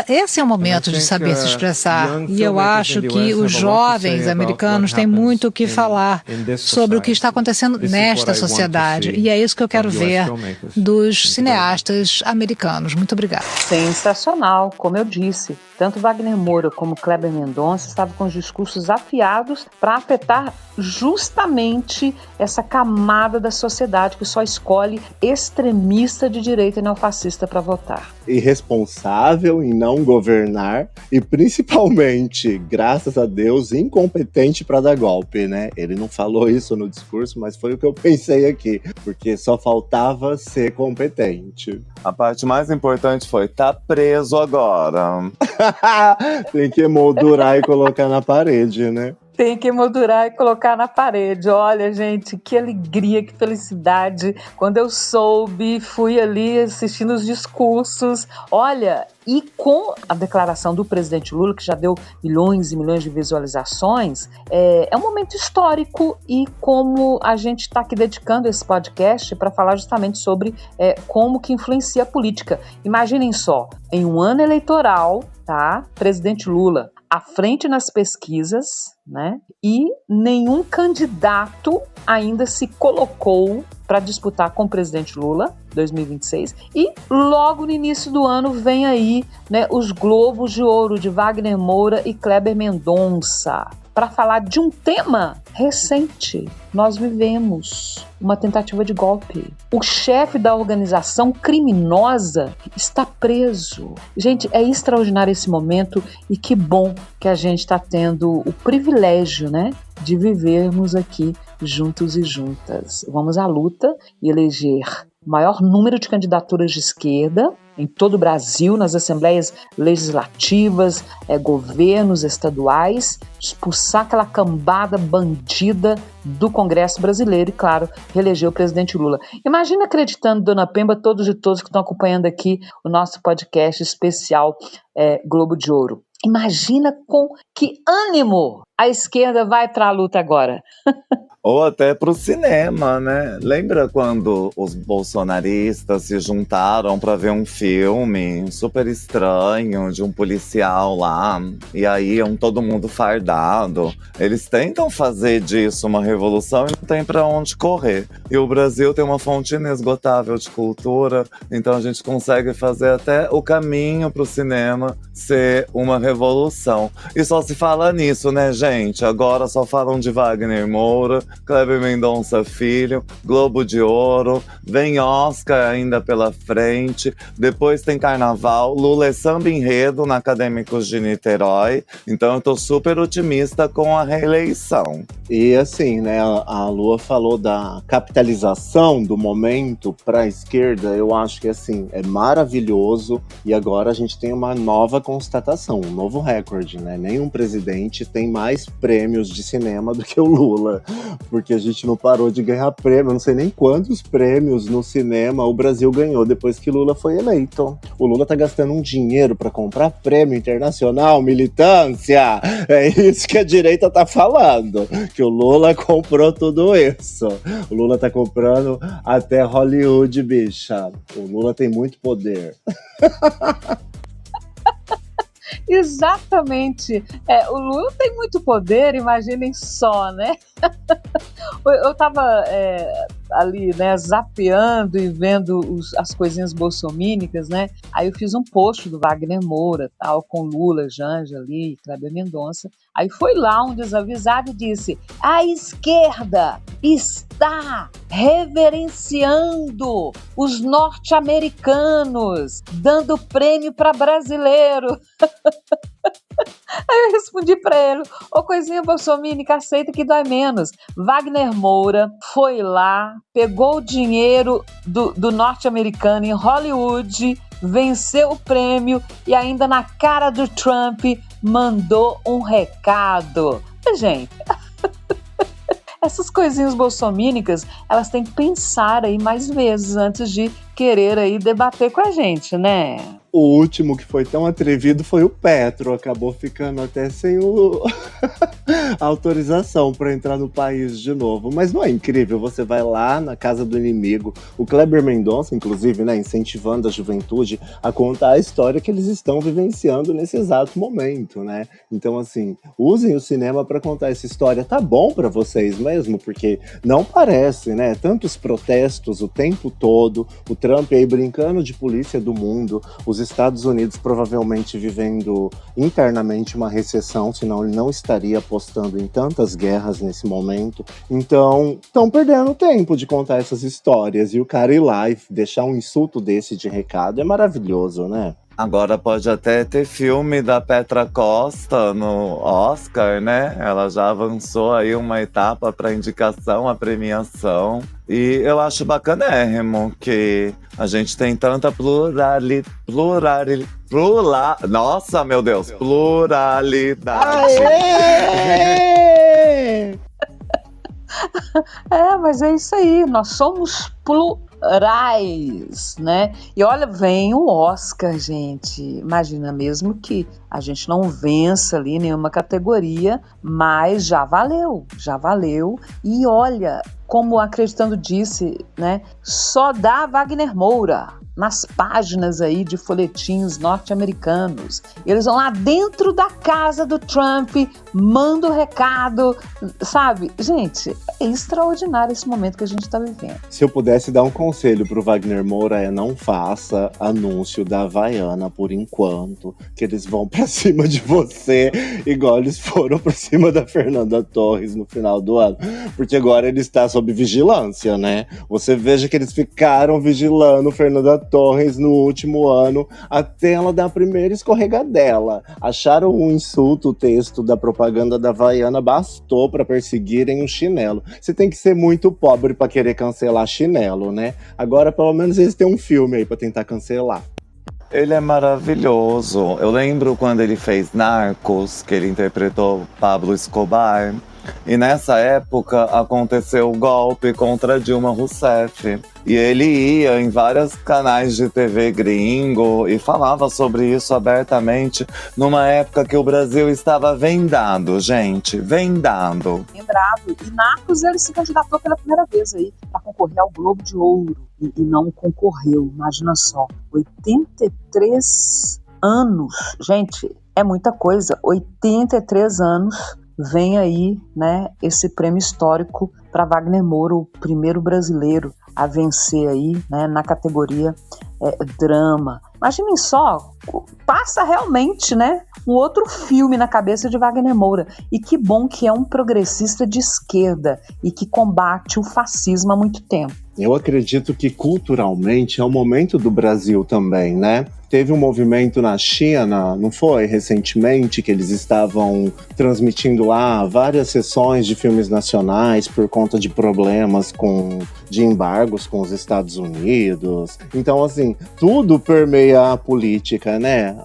esse é o momento de saber se expressar. E eu acho que os jovens americanos têm muito o que falar sobre o que está acontecendo nesta sociedade. E é isso que eu quero ver dos cineastas americanos. Muito obrigada. Sensacional, como eu disse. Tanto Wagner Moura como Kleber Mendonça estavam com os discursos afiados para afetar justamente essa camada da sociedade que só escolhe extremista de direita e neofascista para votar. Irresponsável em não governar e principalmente, graças a Deus, incompetente para dar golpe, né? Ele não falou isso no discurso, mas foi o que eu pensei aqui, porque só faltava ser competente. A parte mais importante foi, tá preso agora. Tem que emoldurar e colocar na parede, né? Tem que emoldurar e colocar na parede. Olha, gente, que alegria, que felicidade. Quando eu soube, fui ali assistindo os discursos. Olha, e com a declaração do presidente Lula, que já deu milhões e milhões de visualizações, é um momento histórico. E como a gente está aqui dedicando esse podcast para falar justamente sobre como que influencia a política. Imaginem só, em um ano eleitoral, tá? Presidente Lula à frente nas pesquisas, né? E nenhum candidato ainda se colocou para disputar com o presidente Lula, 2026. E logo no início do ano vem aí, né, os Globos de Ouro de Wagner Moura e Kleber Mendonça, para falar de um tema recente. Nós vivemos uma tentativa de golpe. O chefe da organização criminosa está preso. Gente, é extraordinário esse momento e que bom que a gente está tendo o privilégio, né, de vivermos aqui juntos e juntas. Vamos à luta e eleger o maior número de candidaturas de esquerda em todo o Brasil, nas assembleias legislativas, governos estaduais, expulsar aquela cambada bandida do Congresso brasileiro e, claro, reeleger o presidente Lula. Imagina acreditando, dona Pemba, todos e todas que estão acompanhando aqui o nosso podcast especial Globo de Ouro. Imagina com que ânimo a esquerda vai para a luta agora. Ou até pro cinema, né? Lembra quando os bolsonaristas se juntaram para ver um filme super estranho de um policial lá, e aí iam todo mundo fardado? Eles tentam fazer disso uma revolução e não tem para onde correr. E o Brasil tem uma fonte inesgotável de cultura, então a gente consegue fazer até o caminho pro cinema ser uma revolução. E só se fala nisso, né, gente? Agora só falam de Wagner Moura, Kleber Mendonça Filho, Globo de Ouro, vem Oscar ainda pela frente, depois tem Carnaval, Lula é samba enredo na Acadêmicos de Niterói, então eu tô super otimista com a reeleição. E assim, né, a Lua falou da capitalização do momento para a esquerda, eu acho que assim, é maravilhoso, e agora a gente tem uma nova constatação, um novo recorde, né? Nenhum presidente tem mais prêmios de cinema do que o Lula, porque a gente não parou de ganhar prêmio, não sei nem quantos prêmios no cinema o Brasil ganhou depois que Lula foi eleito. O Lula tá gastando um dinheiro para comprar prêmio internacional, militância, é isso que a direita tá falando, que o Lula comprou tudo isso. O Lula tá comprando até Hollywood, bicha. O Lula tem muito poder. Exatamente. O Lula tem muito poder, imaginem só, né? Eu tava ali, né, zapeando e vendo as coisinhas bolsomínicas, né? Aí eu fiz um post do Wagner Moura, tal, com Lula, Janja ali, Kleber Mendonça. Aí foi lá um desavisado e disse: a esquerda está reverenciando os norte-americanos, dando prêmio para brasileiro. Aí eu respondi para ele: ô coisinha bolsomínica, aceita que dói menos. Wagner Moura foi lá, pegou o dinheiro do norte-americano em Hollywood, venceu o prêmio e ainda na cara do Trump mandou um recado. Gente, essas coisinhas bolsomínicas, elas têm que pensar aí mais vezes antes de querer aí debater com a gente, né? O último que foi tão atrevido foi o Petro, acabou ficando até sem a autorização para entrar no país de novo. Mas não é incrível? Você vai lá na casa do inimigo, o Kleber Mendonça, inclusive, né, incentivando a juventude a contar a história que eles estão vivenciando nesse exato momento, né? Então, assim, usem o cinema para contar essa história. Tá bom para vocês mesmo? Porque não parece, né? Tantos protestos o tempo todo, o Trump aí brincando de polícia do mundo, os Estados Unidos provavelmente vivendo internamente uma recessão, senão ele não estaria apostando em tantas guerras nesse momento. Então, estão perdendo tempo de contar essas histórias. E o cara ir lá e deixar um insulto desse de recado é maravilhoso, né? Agora pode até ter filme da Petra Costa no Oscar, né? Ela já avançou aí uma etapa para indicação, a premiação. E eu acho bacanérrimo que a gente tem tanta nossa, meu Deus, pluralidade. Aê! Mas é isso aí, nós somos plurais, né? E olha, vem o Oscar, gente. Imagina mesmo que a gente não vença ali nenhuma categoria, mas já valeu. E olha, como Acreditando disse, né? Só dá Wagner Moura nas páginas aí de folhetins norte-americanos. Eles vão lá dentro da casa do Trump, mandam o recado, sabe? Gente, é extraordinário esse momento que a gente está vivendo. Se eu pudesse dar um conselho pro Wagner Moura, não faça anúncio da Havaiana por enquanto, que eles vão pra cima de você, igual eles foram pra cima da Fernanda Torres no final do ano, porque agora ele está sob vigilância, né? Você veja que eles ficaram vigilando Fernanda Torres no último ano até ela dar a primeira escorregadela. Acharam um insulto, o texto da propaganda da Havaiana bastou para perseguirem o chinelo. Você tem que ser muito pobre para querer cancelar chinelo, né? Agora pelo menos eles têm um filme aí para tentar cancelar. Ele é maravilhoso. Eu lembro quando ele fez Narcos, que ele interpretou Pablo Escobar. E nessa época aconteceu o golpe contra Dilma Rousseff. E ele ia em vários canais de TV gringo e falava sobre isso abertamente, numa época que o Brasil estava vendado, gente, vendado. Lembrado, e Narcos ele se candidatou pela primeira vez aí para concorrer ao Globo de Ouro e não concorreu, imagina só, 83 anos, gente, é muita coisa, 83 anos. Vem aí, né, esse prêmio histórico para Wagner Moura, o primeiro brasileiro a vencer aí, né, na categoria drama. Imaginem só, passa realmente, né, um outro filme na cabeça de Wagner Moura. E que bom que é um progressista de esquerda e que combate o fascismo há muito tempo. Eu acredito que culturalmente é o momento do Brasil também, né? Teve um movimento na China, não foi? Recentemente, que eles estavam transmitindo lá várias sessões de filmes nacionais por conta de problemas de embargos com os Estados Unidos. Então, assim, tudo permeia a política, né?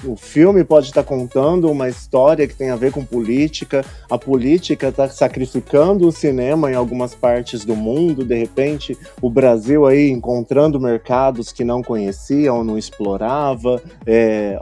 O filme pode estar contando uma história que tem a ver com política, a política está sacrificando o cinema em algumas partes do mundo, de repente o Brasil aí encontrando mercados que não conhecia ou não explorava,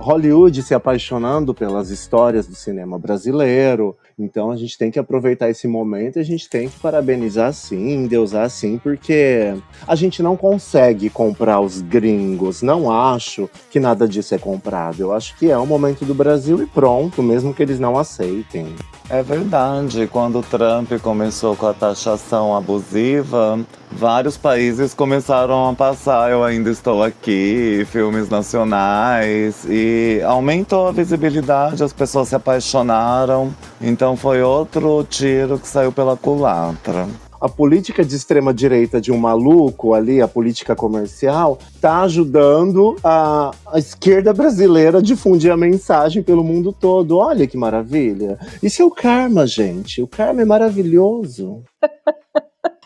Hollywood se apaixonando pelas histórias do cinema brasileiro. Então a gente tem que aproveitar esse momento e a gente tem que parabenizar sim, endeusar sim, porque a gente não consegue comprar os gringos. Não acho que nada disso é comprado. Eu acho que é o momento do Brasil e pronto, mesmo que eles não aceitem. É verdade, quando o Trump começou com a taxação abusiva, vários países começaram a passar Eu Ainda Estou Aqui, filmes nacionais, e aumentou a visibilidade, as pessoas se apaixonaram, então foi outro tiro que saiu pela culatra. A política de extrema-direita de um maluco ali, a política comercial, tá ajudando a esquerda brasileira a difundir a mensagem pelo mundo todo. Olha que maravilha. Isso é o karma, gente. O karma é maravilhoso.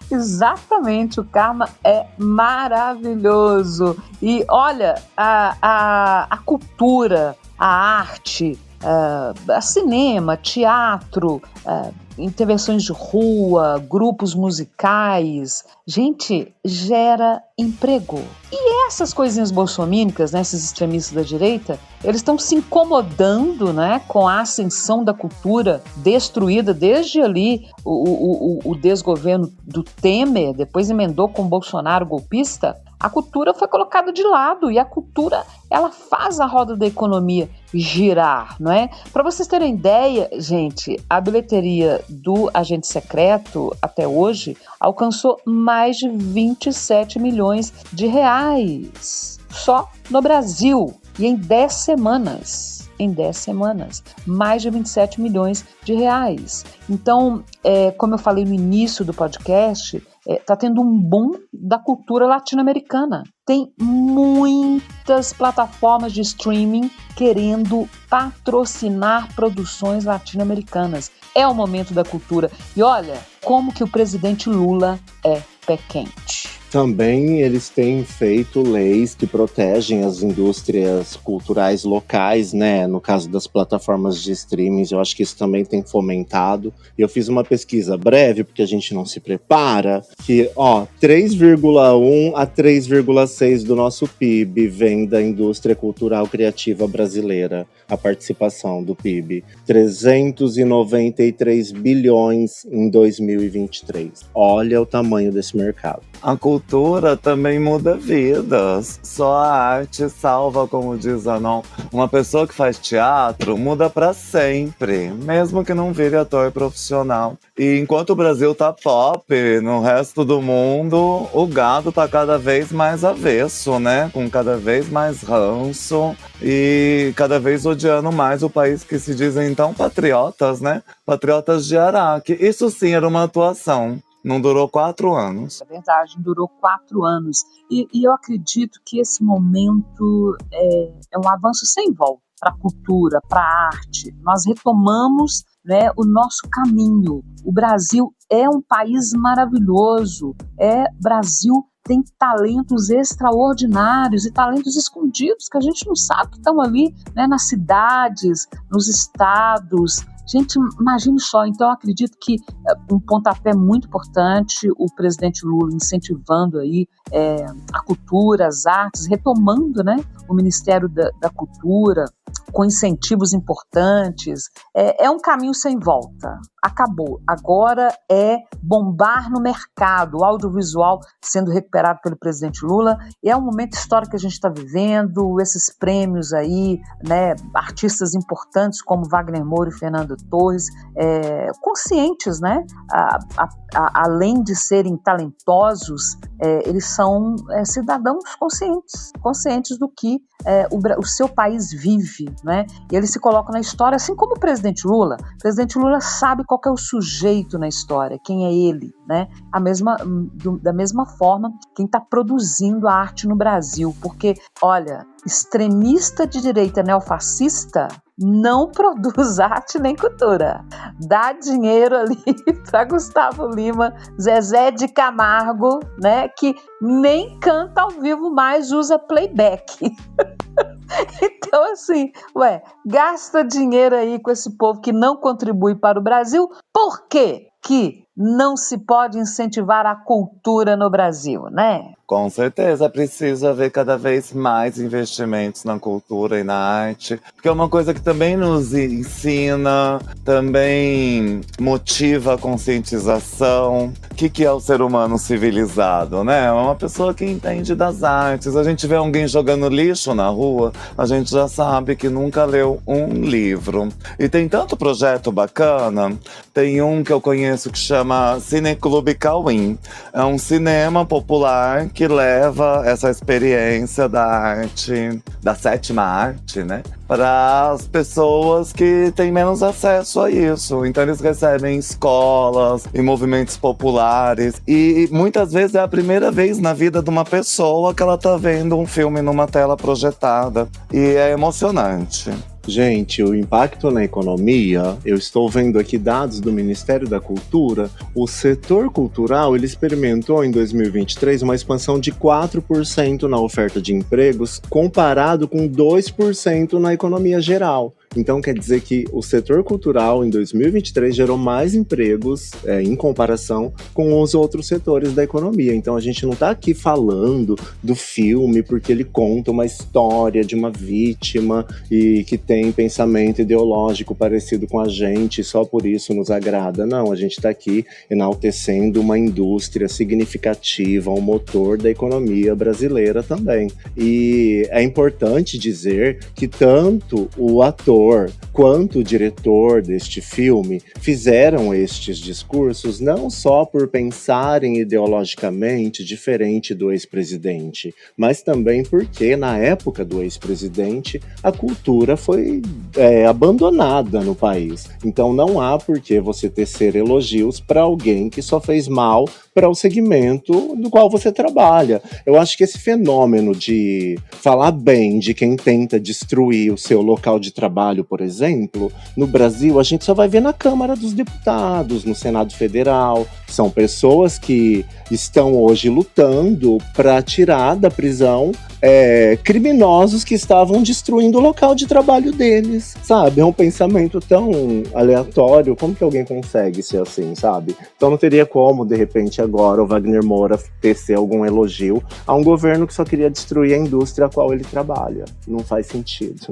Exatamente, o karma é maravilhoso. E olha, a cultura, a arte, a cinema, teatro, intervenções de rua, grupos musicais, gente, gera emprego. E essas coisinhas bolsomínicas, né, esses extremistas da direita, eles estão se incomodando, né, com a ascensão da cultura destruída desde ali o desgoverno do Temer, depois emendou com o Bolsonaro golpista. A cultura foi colocada de lado e a cultura, ela faz a roda da economia girar, não é? Para vocês terem ideia, gente, a bilheteria do Agente Secreto até hoje alcançou mais de 27 milhões de reais só no Brasil e em 10 semanas. Mais de 27 milhões de reais. Então, como eu falei no início do podcast, está tendo um boom da cultura latino-americana. Tem muitas plataformas de streaming querendo patrocinar produções latino-americanas. É o momento da cultura. E olha, como que o presidente Lula é pé quente. Também eles têm feito leis que protegem as indústrias culturais locais, né? No caso das plataformas de streaming, eu acho que isso também tem fomentado. E eu fiz uma pesquisa breve, porque a gente não se prepara, que 3,1 a 3,6 do nosso PIB vem da indústria cultural criativa brasileira, a participação do PIB. 393 bilhões em 2023. Olha o tamanho desse mercado. A cultura também muda vidas. Só a arte salva, como diz Anon. Uma pessoa que faz teatro muda pra sempre, mesmo que não vire ator profissional. E enquanto o Brasil tá pop, no resto do mundo, o gado tá cada vez mais avesso, né? Com cada vez mais ranço e cada vez odiando mais o país que se dizem tão patriotas, né? Patriotas de Araque. Isso sim era uma atuação. Não durou 4 anos. É verdade, durou 4 anos. E eu acredito que esse momento é um avanço sem volta para a cultura, para a arte. Nós retomamos, né, o nosso caminho. O Brasil é um país maravilhoso. Brasil tem talentos extraordinários e talentos escondidos que a gente não sabe que estão ali, né, nas cidades, nos estados, Gente, imagine só, então eu acredito que um pontapé muito importante, o presidente Lula incentivando aí a cultura, as artes, retomando, né, o Ministério da Cultura, com incentivos importantes, é um caminho sem volta. Acabou. Agora é bombar no mercado, o audiovisual sendo recuperado pelo presidente Lula. E é um momento histórico que a gente está vivendo, esses prêmios aí, né, artistas importantes como Wagner Moura e Fernanda Torres, conscientes, né, além de serem talentosos, eles são cidadãos conscientes do que o seu país vive, né? E eles se colocam na história, assim como o presidente Lula. O presidente Lula sabe qual que é o sujeito na história, quem é ele, né? Da mesma forma, quem está produzindo a arte no Brasil. Porque, olha, extremista de direita neofascista não produz arte nem cultura. Dá dinheiro ali para Gustavo Lima, Zezé de Camargo, né, que nem canta ao vivo mais, usa playback. Então, assim, gasta dinheiro aí com esse povo que não contribui para o Brasil. Por quê que não se pode incentivar a cultura no Brasil, né? Com certeza, precisa haver cada vez mais investimentos na cultura e na arte, porque é uma coisa que também nos ensina, também motiva a conscientização. O que é o ser humano civilizado, né? É uma pessoa que entende das artes. A gente vê alguém jogando lixo na rua, a gente já sabe que nunca leu um livro. E tem tanto projeto bacana, tem um que eu conheço que chama Cineclube Cauim. É um cinema popular que leva essa experiência da arte, da sétima arte, né, para as pessoas que têm menos acesso a isso. Então eles recebem escolas e movimentos populares, e muitas vezes é a primeira vez na vida de uma pessoa que ela tá vendo um filme numa tela projetada, e é emocionante. Gente, o impacto na economia, eu estou vendo aqui dados do Ministério da Cultura. O setor cultural, ele experimentou em 2023 uma expansão de 4% na oferta de empregos, comparado com 2% na economia geral. Então quer dizer que o setor cultural em 2023 gerou mais empregos em comparação com os outros setores da economia. Então a gente não está aqui falando do filme porque ele conta uma história de uma vítima e que tem pensamento ideológico parecido com a gente, só por isso nos agrada. Não, a gente está aqui enaltecendo uma indústria significativa, um motor da economia brasileira também. E é importante dizer que tanto o ator quanto o diretor deste filme fizeram estes discursos não só por pensarem ideologicamente diferente do ex-presidente, mas também porque na época do ex-presidente a cultura foi abandonada no país. Então não há por que você tecer elogios para alguém que só fez mal para o segmento do qual você trabalha. Eu acho que esse fenômeno de falar bem de quem tenta destruir o seu local de trabalho, por exemplo, no Brasil a gente só vai ver na Câmara dos Deputados, no Senado Federal. São pessoas que estão hoje lutando para tirar da prisão criminosos que estavam destruindo o local de trabalho deles, sabe? É um pensamento tão aleatório, como que alguém consegue ser assim, sabe? Então não teria como, de repente, agora o Wagner Moura tecer algum elogio a um governo que só queria destruir a indústria a qual ele trabalha. Não faz sentido.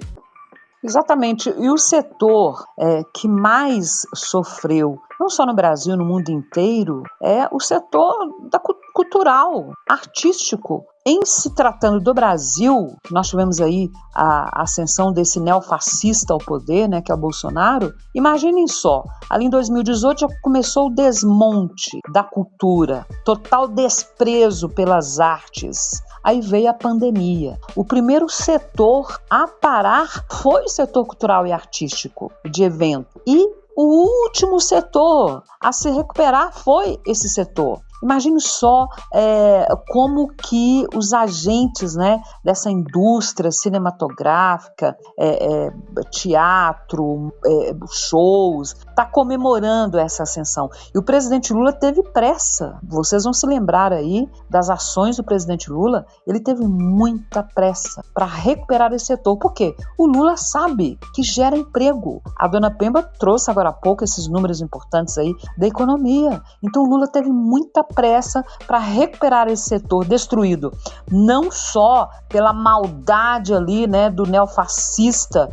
Exatamente, e o setor que mais sofreu, não só no Brasil, no mundo inteiro, é o setor cultural, artístico. Em se tratando do Brasil, nós tivemos aí a ascensão desse neofascista ao poder, né, que é o Bolsonaro. Imaginem só, ali em 2018 já começou o desmonte da cultura, total desprezo pelas artes. Aí veio a pandemia. O primeiro setor a parar foi o setor cultural e artístico, de evento. E o último setor a se recuperar foi esse setor. Imagine só como que os agentes, né, dessa indústria cinematográfica, teatro, shows, está comemorando essa ascensão. E o presidente Lula teve pressa. Vocês vão se lembrar aí das ações do presidente Lula. Ele teve muita pressa para recuperar esse setor. Por quê? O Lula sabe que gera emprego. A dona Pemba trouxe agora há pouco esses números importantes aí da economia. Então o Lula teve muita pressa para recuperar esse setor destruído, não só pela maldade ali, né, do neofascista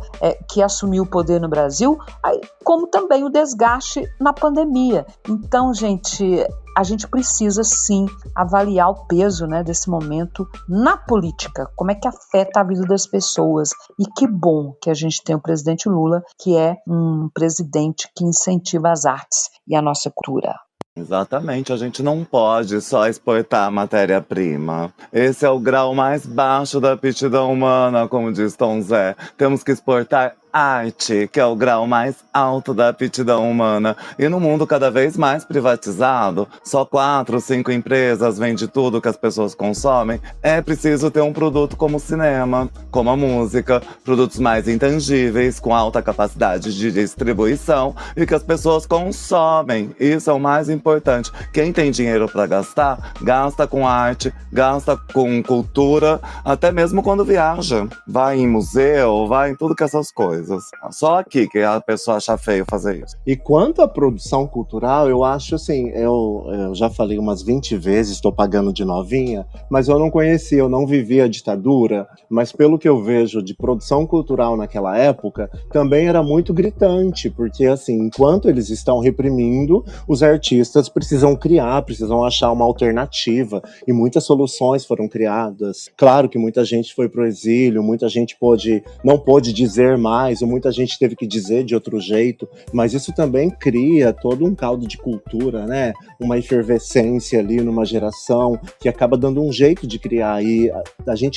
que assumiu o poder no Brasil, como também o desgaste na pandemia. Então, gente, a gente precisa sim avaliar o peso, né, desse momento na política, como é que afeta a vida das pessoas. E que bom que a gente tem o presidente Lula, que é um presidente que incentiva as artes e a nossa cultura. Exatamente, a gente não pode só exportar matéria-prima. Esse é o grau mais baixo da aptidão humana, como diz Tom Zé. Temos que exportar arte, que é o grau mais alto da aptidão humana. E no mundo cada vez mais privatizado, só 4, 5 empresas vendem tudo que as pessoas consomem, é preciso ter um produto como o cinema, como a música, produtos mais intangíveis, com alta capacidade de distribuição e que as pessoas consomem. Isso é o mais importante. Quem tem dinheiro para gastar, gasta com arte, gasta com cultura, até mesmo quando viaja. Vai em museu, vai em tudo que essas coisas. Só aqui que a pessoa acha feio fazer isso. E quanto à produção cultural, eu acho assim, eu já falei umas 20 vezes, estou pagando de novinha, mas eu não conhecia, eu não vivi a ditadura, mas pelo que eu vejo de produção cultural naquela época, também era muito gritante, porque assim, enquanto eles estão reprimindo, os artistas precisam criar, precisam achar uma alternativa, e muitas soluções foram criadas. Claro que muita gente foi pro exílio, muita gente não pôde dizer mais, ou muita gente teve que dizer de outro jeito, mas isso também cria todo um caldo de cultura, né? Uma efervescência ali numa geração que acaba dando um jeito de criar. E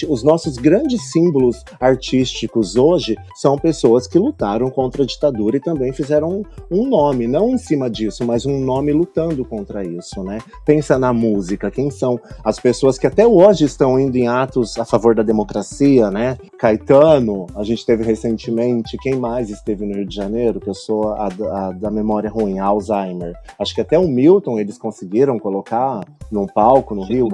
os nossos grandes símbolos artísticos hoje são pessoas que lutaram contra a ditadura e também fizeram um nome, não em cima disso, mas um nome lutando contra isso, né? Pensa na música, quem são as pessoas que até hoje estão indo em atos a favor da democracia, né? Caetano, a gente teve recentemente. Quem mais esteve no Rio de Janeiro, que eu sou a da memória ruim, Alzheimer. Acho que até o Milton eles conseguiram colocar num palco no Rio.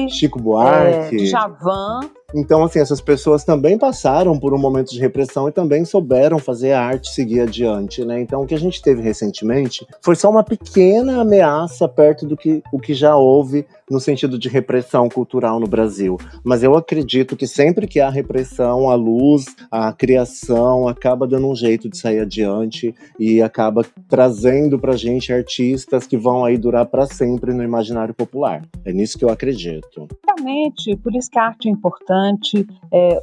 Chico Buarque. Djavan. Então, assim, essas pessoas também passaram por um momento de repressão e também souberam fazer a arte seguir adiante, né? Então, o que a gente teve recentemente foi só uma pequena ameaça perto do que já houve no sentido de repressão cultural no Brasil. Mas eu acredito que sempre que há repressão, a luz, a criação acaba dando um jeito de sair adiante e acaba trazendo pra gente artistas que vão aí durar para sempre no imaginário popular. É nisso que eu acredito. Exatamente, por isso que a arte é importante.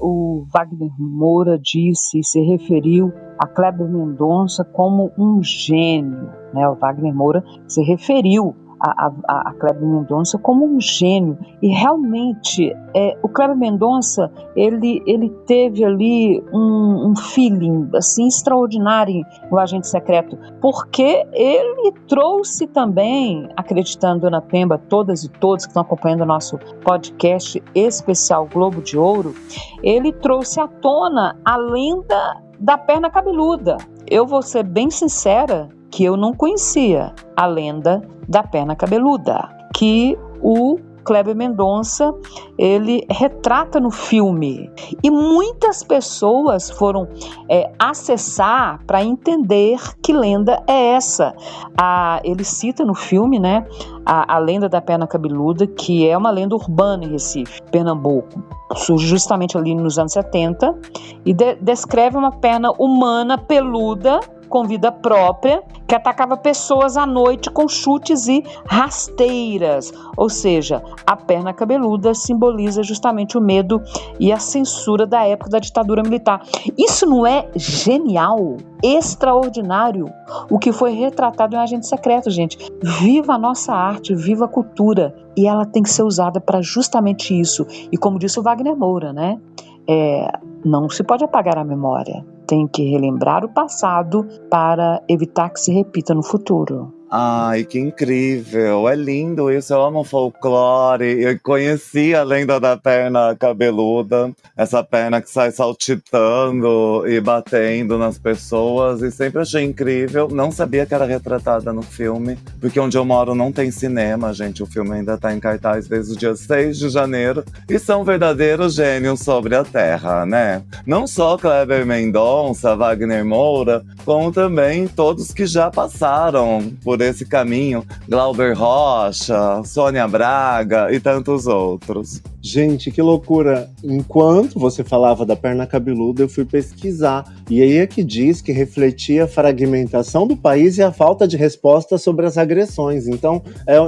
O Wagner Moura disse e se referiu a Kleber Mendonça como um gênio, né? O Wagner Moura se referiu a Kleber Mendonça como um gênio, e realmente o Kleber Mendonça ele teve ali um feeling assim extraordinário no Agente Secreto, porque ele trouxe também, acreditando Dona Pemba, todas e todos que estão acompanhando o nosso podcast especial Globo de Ouro, ele trouxe à tona a lenda da perna cabeluda. Eu vou ser bem sincera que eu não conhecia a lenda da perna cabeluda, que o Kleber Mendonça ele retrata no filme, e muitas pessoas foram acessar para entender que lenda é essa. Ele cita no filme, né, a lenda da perna cabeluda, que é uma lenda urbana em Recife, Pernambuco. Surge justamente ali nos anos 70 e descreve uma perna humana peluda com vida própria, que atacava pessoas à noite com chutes e rasteiras. Ou seja, a perna cabeluda simboliza justamente o medo e a censura da época da ditadura militar. Isso não é genial? Extraordinário? O que foi retratado em Agente Secreto, gente. Viva a nossa arte, viva a cultura. E ela tem que ser usada para justamente isso. E como disse o Wagner Moura, né? Não se pode apagar a memória. Tem que relembrar o passado para evitar que se repita no futuro. Ai, que incrível! É lindo isso, eu amo folclore. Eu conheci a lenda da perna cabeluda, essa perna que sai saltitando e batendo nas pessoas, e sempre achei incrível. Não sabia que era retratada no filme, porque onde eu moro não tem cinema, gente. O filme ainda tá em cartaz desde o dia 6 de janeiro, e são verdadeiros gênios sobre a terra, né? Não só Kleber Mendonça, Wagner Moura, como também todos que já passaram por esse caminho, Glauber Rocha, Sônia Braga e tantos outros. Gente, que loucura! Enquanto você falava da perna cabeluda, eu fui pesquisar. E aí é que diz que refletia a fragmentação do país e a falta de resposta sobre as agressões. Então,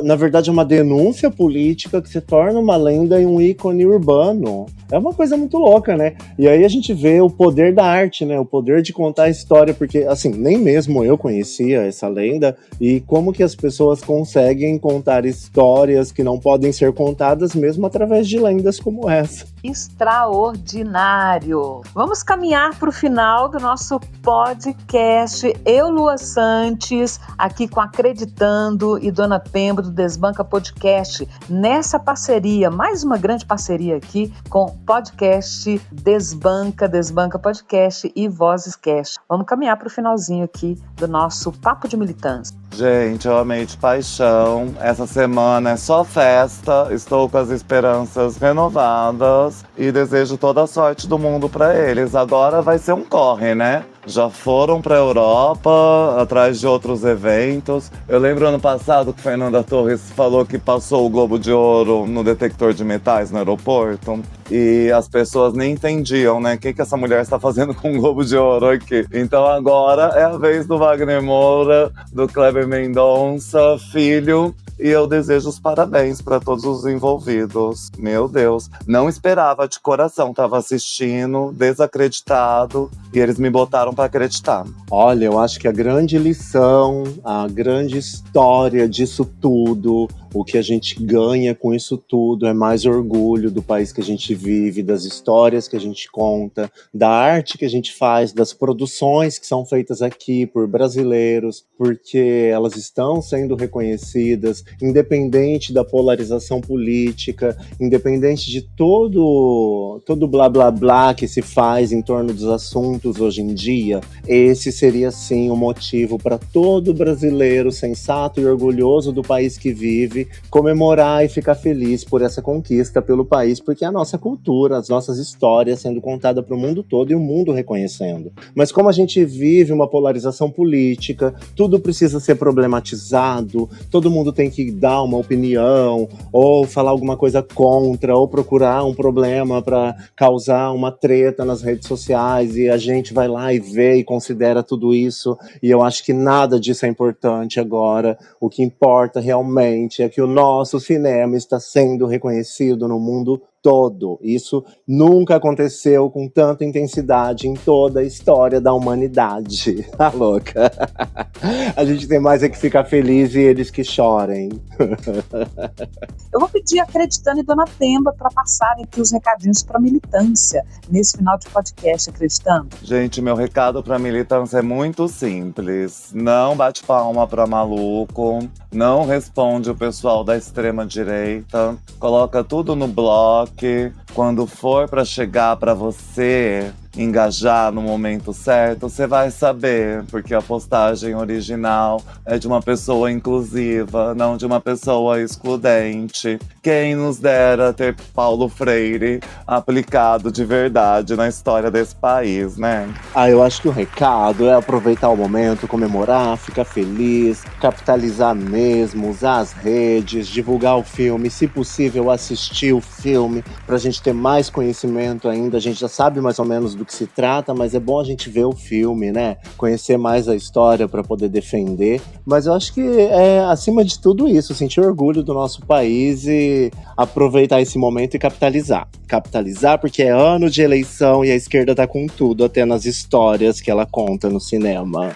na verdade, é uma denúncia política que se torna uma lenda e um ícone urbano. É uma coisa muito louca, né? E aí a gente vê o poder da arte, né? O poder de contar a história, porque, assim, nem mesmo eu conhecia essa lenda, e como que as pessoas conseguem contar histórias que não podem ser contadas mesmo através de lendas como essa. Extraordinário! Vamos caminhar para o final do nosso podcast. Eu, Lua Sanches, aqui com Acreditando e Dona Pemba do Desbanca Podcast, nessa parceria, mais uma grande parceria aqui com o podcast Desbanca Podcast e Vozes Cast. Vamos caminhar para o finalzinho aqui do nosso Papo de Militância. Gente, eu amei de paixão. Essa semana é só festa. Estou com as esperanças renovadas e desejo toda a sorte do mundo para eles. Agora vai ser um corre, né? Já foram para a Europa, atrás de outros eventos. Eu lembro ano passado que Fernanda Torres falou que passou o Globo de Ouro no detector de metais no aeroporto. E as pessoas nem entendiam, né? O que essa mulher está fazendo com o Globo de Ouro aqui? Então agora é a vez do Wagner Moura, do Kleber Mendonça, filho. E eu desejo os parabéns para todos os envolvidos. Meu Deus, não esperava de coração. Tava assistindo, desacreditado, e eles me botaram para acreditar. Olha, eu acho que a grande lição, a grande história disso tudo, o que a gente ganha com isso tudo é mais orgulho do país que a gente vive, das histórias que a gente conta, da arte que a gente faz, das produções que são feitas aqui por brasileiros, porque elas estão sendo reconhecidas, independente da polarização política, independente de todo blá blá blá que se faz em torno dos assuntos hoje em dia. Esse seria sim o motivo para todo brasileiro sensato e orgulhoso do país que vive comemorar e ficar feliz por essa conquista pelo país, porque é a nossa cultura, as nossas histórias sendo contadas para o mundo todo e o mundo reconhecendo. Mas como a gente vive uma polarização política, tudo precisa ser problematizado, todo mundo tem que dar uma opinião, ou falar alguma coisa contra, ou procurar um problema para causar uma treta nas redes sociais, e a gente vai lá e vê e considera tudo isso, e eu acho que nada disso é importante agora. O que importa realmente é que o nosso cinema está sendo reconhecido no mundo todo. Isso nunca aconteceu com tanta intensidade em toda a história da humanidade. Tá louca? A gente tem mais é que ficar feliz e eles que chorem. Eu vou pedir Acreditando e Dona Pemba para passarem aqui os recadinhos para militância nesse final de podcast, Acreditando. Gente, meu recado para militância é muito simples. Não bate palma para maluco, não responde o pessoal da extrema direita, coloca tudo no bloco. Quando for para chegar para você engajar no momento certo, você vai saber, porque a postagem original é de uma pessoa inclusiva, não de uma pessoa excludente. Quem nos dera ter Paulo Freire aplicado de verdade na história desse país, né? Eu acho que o recado é aproveitar o momento, comemorar, ficar feliz, capitalizar mesmo, usar as redes, divulgar o filme, se possível assistir o filme, pra gente ter mais conhecimento ainda. A gente já sabe mais ou menos do que se trata, mas é bom a gente ver o filme, né? Conhecer mais a história para poder defender. Mas eu acho que é, acima de tudo isso, sentir orgulho do nosso país e aproveitar esse momento e capitalizar. Capitalizar porque é ano de eleição e a esquerda tá com tudo, até nas histórias que ela conta no cinema.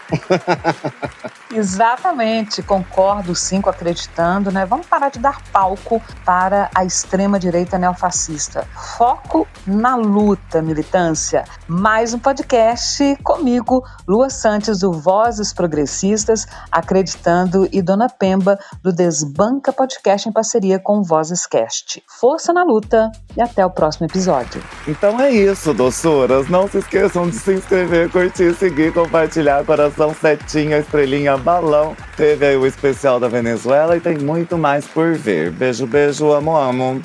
Exatamente, concordo sim com Acreditando, né? Vamos parar de dar palco para a extrema-direita neofascista. Foco na luta, militância. Mais um podcast comigo, Lua Santos, do Vozes Progressistas, Acreditando, e Dona Pemba, do Desbanca Podcast, em parceria com o Vozes Cast. Força na luta e até o próximo episódio. Então é isso, doçuras. Não se esqueçam de se inscrever, curtir, seguir, compartilhar, coração, setinha, estrelinha, balão. Teve aí o especial da Venezuela e tem muito mais por vir. Beijo, beijo, amo, amo.